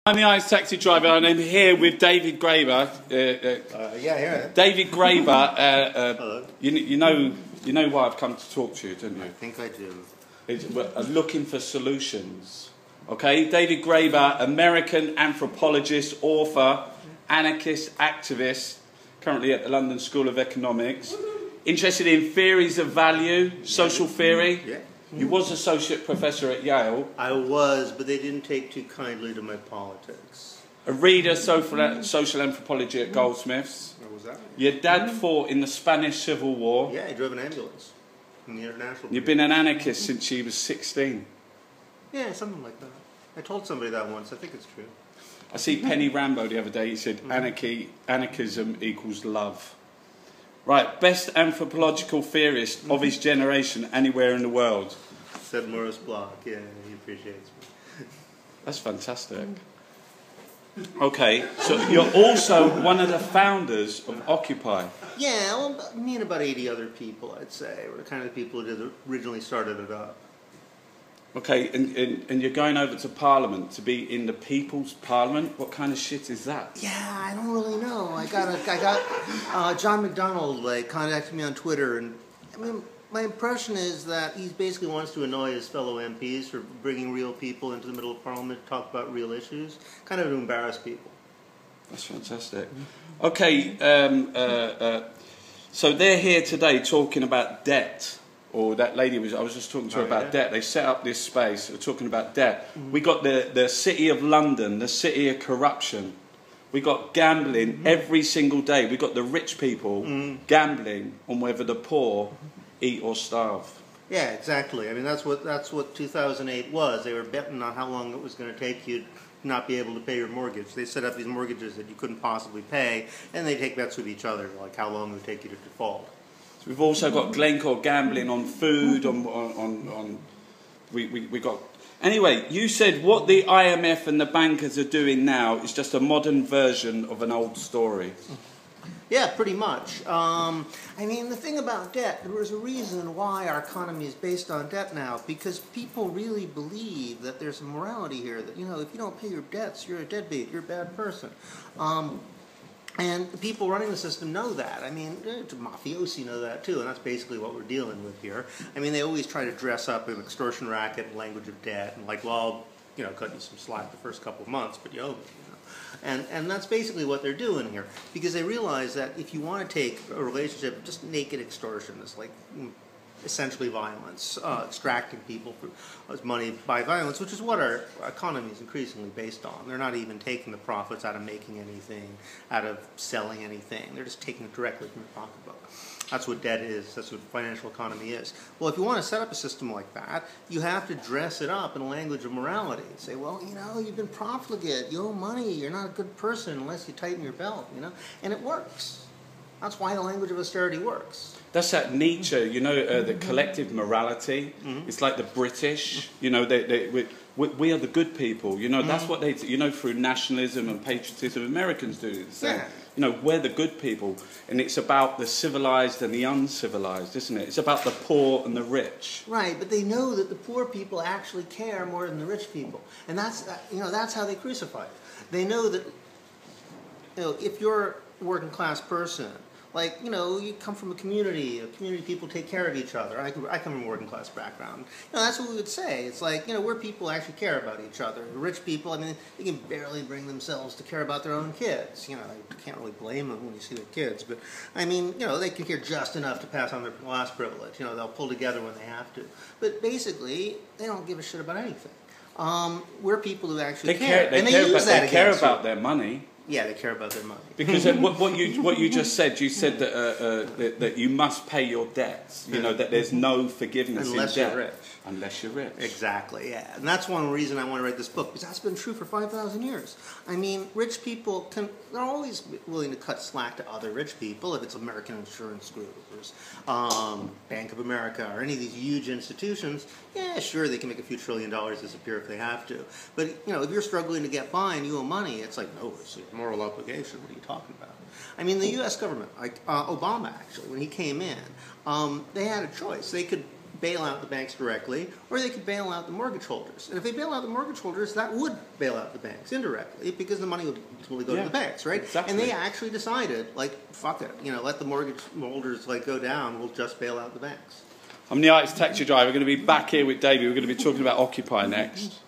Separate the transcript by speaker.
Speaker 1: I'm the Ice Taxi driver, and I'm here with David Graeber.
Speaker 2: Yeah, here.
Speaker 1: David Graeber.
Speaker 2: Hello.
Speaker 1: You know why I've come to talk to you, don't you?
Speaker 2: I think I do.
Speaker 1: We're looking for solutions. Okay, David Graeber, American anthropologist, author, anarchist, activist, currently at the London School of Economics. Interested in theories of value, social theory.
Speaker 2: Yeah.
Speaker 1: You was associate professor at Yale.
Speaker 2: I was, but they didn't take too kindly to my politics.
Speaker 1: A reader, social anthropology at Goldsmiths.
Speaker 2: What was that?
Speaker 1: Your dad fought in the Spanish Civil War.
Speaker 2: Yeah, he drove an ambulance in the international.
Speaker 1: You've been an anarchist since he was 16.
Speaker 2: Yeah, something like that. I told somebody that once. I think it's true.
Speaker 1: I see Penny Rambo the other day. He said, anarchism equals love. Right, best anthropological theorist of his generation anywhere in the world.
Speaker 2: Said Morris Bloch. Yeah, he appreciates me.
Speaker 1: That's fantastic. Okay, so you're also one of the founders of Occupy.
Speaker 2: Yeah, well, me and about 80 other people, I'd say, were the kind of people who originally started it up.
Speaker 1: Okay, and you're going over to Parliament to be in the People's Parliament? What kind of shit is that?
Speaker 2: Yeah, I don't really know. I got John McDonald contacted me on Twitter, and I mean, my impression is that he basically wants to annoy his fellow MPs for bringing real people into the middle of Parliament to talk about real issues, kind of to embarrass people.
Speaker 1: That's fantastic. Okay, so they're here today talking about debt. Or that lady I was just talking to her about debt. They set up this space, we're talking about debt. We got the city of London, the city of corruption. We got gambling every single day. We got the rich people gambling on whether the poor eat or starve.
Speaker 2: Yeah, exactly. I mean, that's what 2008 was. They were betting on how long it was going to take you to not be able to pay your mortgage. They set up these mortgages that you couldn't possibly pay, and they take bets with each other, like how long it would take you to default.
Speaker 1: So we've also got Glencore gambling on food, we got... Anyway, you said what the IMF and the bankers are doing now is just a modern version of an old story.
Speaker 2: Yeah, pretty much. I mean, the thing about debt, there's a reason why our economy is based on debt now, because people really believe that there's a morality here, that, you know, if you don't pay your debts, you're a deadbeat, you're a bad person. And the people running the system know that. I mean, mafiosi know that too, and that's basically what we're dealing with here. I mean, they always try to dress up an extortion racket and language of debt, and like, well, you know, cut you some slack the first couple of months, but you owe me, you know. And that's basically what they're doing here, because they realize that if you want to take a relationship, just naked extortion, it's like essentially violence, extracting people for money by violence, which is what our economy is increasingly based on. They're not even taking the profits out of making anything, out of selling anything. They're just taking it directly from your pocketbook. That's what debt is. That's what financial economy is. Well, if you want to set up a system like that, you have to dress it up in a language of morality. Say, well, you know, you've been profligate, you owe money, you're not a good person unless you tighten your belt, you know? And it works. That's why the language of austerity works.
Speaker 1: That's that Nietzsche, you know, the collective morality. It's like the British, you know, we are the good people. You know, that's what they, you know, through nationalism and patriotism, Americans do the same. Yeah. You know, we're the good people. And it's about the civilized and the uncivilized, isn't it? It's about the poor and the rich.
Speaker 2: Right, but they know that the poor people actually care more than the rich people. And that's, you know, that's how they crucify it. They know that, you know, if you're a working class person, like, you know, you come from a community people take care of each other. I come from a working class background. You know, that's what we would say. It's like, you know, where people actually care about each other. The rich people, I mean, they can barely bring themselves to care about their own kids. You know, I can't really blame them when you see their kids. But, I mean, you know, they can care just enough to pass on their class privilege. You know, they'll pull together when they have to. But basically, they don't give a shit about anything. We're people who actually care.
Speaker 1: They care about their money.
Speaker 2: Yeah, they care about their money.
Speaker 1: Because what you just said, you said that that you must pay your debts. You know, that there's no forgiveness
Speaker 2: unless
Speaker 1: in debt.
Speaker 2: You're rich.
Speaker 1: Unless you're rich.
Speaker 2: Exactly, yeah. And that's one reason I want to write this book, because that's been true for 5,000 years. I mean, rich people they're always willing to cut slack to other rich people, if it's American Insurance Group or Bank of America or any of these huge institutions. Yeah, sure, they can make a few $1 trillion disappear if they have to. But, you know, if you're struggling to get by and you owe money, it's like, no, it's a moral obligation. What are you talking about? I mean, the U.S. government, like Obama, actually, when he came in, they had a choice. They could bail out the banks directly, or they could bail out the mortgage holders. And if they bail out the mortgage holders, that would bail out the banks indirectly, because the money would ultimately go to the banks, right?
Speaker 1: Exactly.
Speaker 2: And they actually decided, like, fuck it, let the mortgage holders go down. We'll just bail out the banks.
Speaker 1: I'm the Arts Taxi Driver. We're going to be back here with Davey. We're going to be talking about Occupy next.